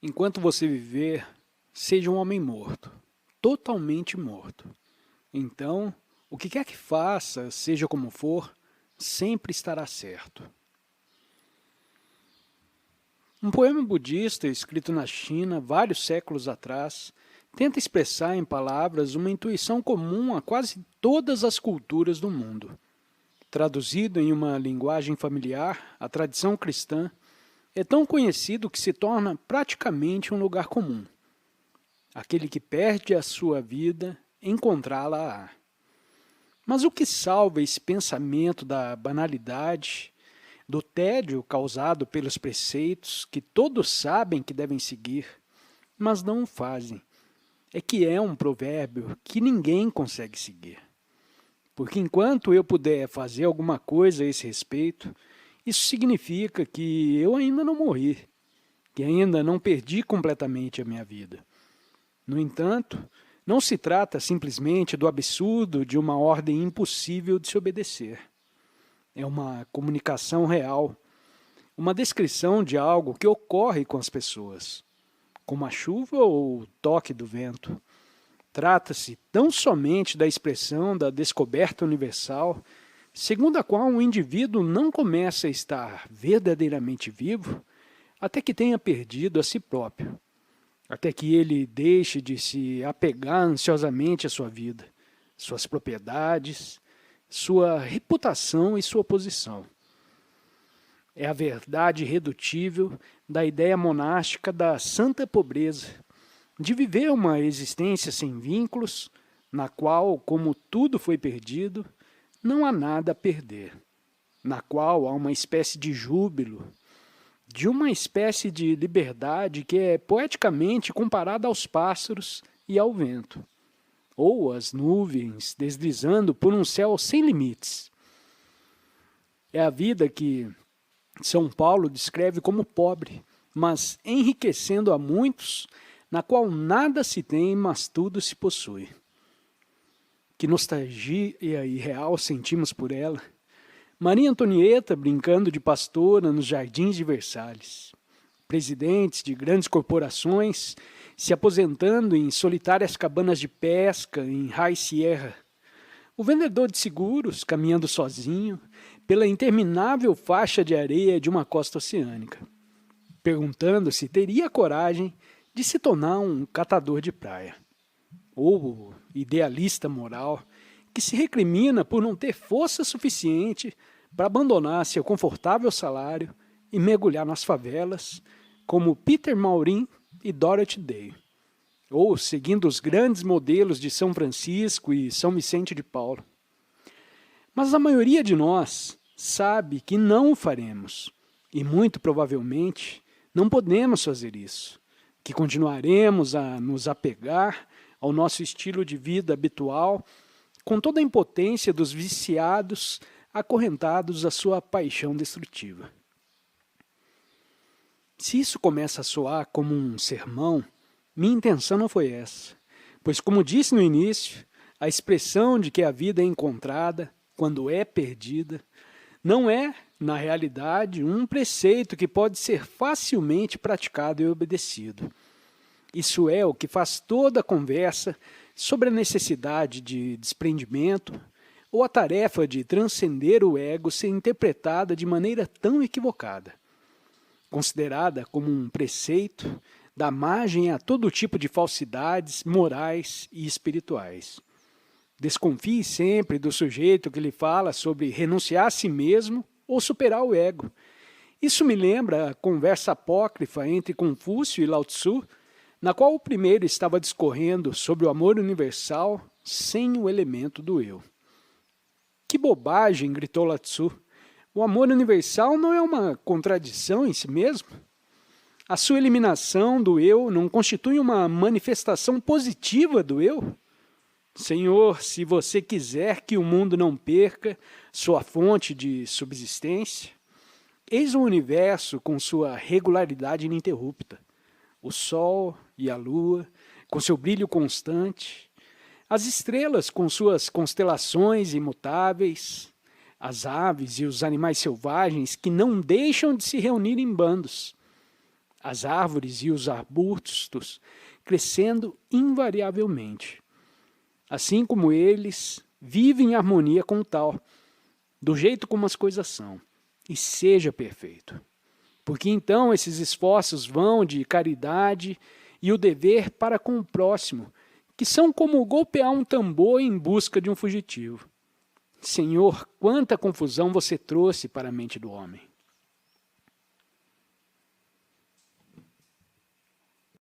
Enquanto você viver, seja um homem morto, totalmente morto. Então, o que quer que faça, seja como for, sempre estará certo. Um poema budista escrito na China vários séculos atrás tenta expressar em palavras uma intuição comum a quase todas as culturas do mundo. Traduzido em uma linguagem familiar, a tradição cristã é tão conhecido que se torna praticamente um lugar comum. Aquele que perde a sua vida, encontrá-la-á. Mas o que salva esse pensamento da banalidade, do tédio causado pelos preceitos que todos sabem que devem seguir, mas não o fazem, é que é um provérbio que ninguém consegue seguir. Porque enquanto eu puder fazer alguma coisa a esse respeito, isso significa que eu ainda não morri, que ainda não perdi completamente a minha vida. No entanto, não se trata simplesmente do absurdo de uma ordem impossível de se obedecer. É uma comunicação real, uma descrição de algo que ocorre com as pessoas, como a chuva ou o toque do vento. Trata-se tão somente da expressão da descoberta universal, segundo a qual um indivíduo não começa a estar verdadeiramente vivo até que tenha perdido a si próprio, até que ele deixe de se apegar ansiosamente à sua vida, suas propriedades, sua reputação e sua posição. É a verdade irredutível da ideia monástica da santa pobreza, de viver uma existência sem vínculos, na qual, como tudo foi perdido, não há nada a perder, na qual há uma espécie de júbilo, de uma espécie de liberdade que é poeticamente comparada aos pássaros e ao vento, ou às nuvens deslizando por um céu sem limites. É a vida que São Paulo descreve como pobre, mas enriquecendo a muitos, na qual nada se tem, mas tudo se possui. Que nostalgia irreal sentimos por ela. Maria Antonieta brincando de pastora nos jardins de Versalhes. Presidentes de grandes corporações se aposentando em solitárias cabanas de pesca em High Sierra. O vendedor de seguros caminhando sozinho pela interminável faixa de areia de uma costa oceânica, perguntando se teria coragem de se tornar um catador de praia. Ou o idealista moral que se recrimina por não ter força suficiente para abandonar seu confortável salário e mergulhar nas favelas, como Peter Maurin e Dorothy Day, ou seguindo os grandes modelos de São Francisco e São Vicente de Paulo. Mas a maioria de nós sabe que não o faremos, e muito provavelmente não podemos fazer isso, que continuaremos a nos apegar ao nosso estilo de vida habitual, com toda a impotência dos viciados acorrentados à sua paixão destrutiva. Se isso começa a soar como um sermão, minha intenção não foi essa, pois, como disse no início, a expressão de que a vida é encontrada quando é perdida não é, na realidade, um preceito que pode ser facilmente praticado e obedecido. Isso é o que faz toda a conversa sobre a necessidade de desprendimento ou a tarefa de transcender o ego ser interpretada de maneira tão equivocada. Considerada como um preceito, dá margem a todo tipo de falsidades morais e espirituais. Desconfie sempre do sujeito que lhe fala sobre renunciar a si mesmo ou superar o ego. Isso me lembra a conversa apócrifa entre Confúcio e Lao Tzu, na qual o primeiro estava discorrendo sobre o amor universal sem o elemento do eu. Que bobagem, gritou Lao Tzu. O amor universal não é uma contradição em si mesmo? A sua eliminação do eu não constitui uma manifestação positiva do eu? Senhor, se você quiser que o mundo não perca sua fonte de subsistência, eis o universo com sua regularidade ininterrupta, o sol e a lua com seu brilho constante, as estrelas com suas constelações imutáveis, as aves e os animais selvagens que não deixam de se reunir em bandos, as árvores e os arbustos crescendo invariavelmente. Assim como eles, vive em harmonia com o tal, do jeito como as coisas são, e seja perfeito. Porque então esses esforços vão de caridade e o dever para com o próximo, que são como golpear um tambor em busca de um fugitivo. Senhor, quanta confusão você trouxe para a mente do homem!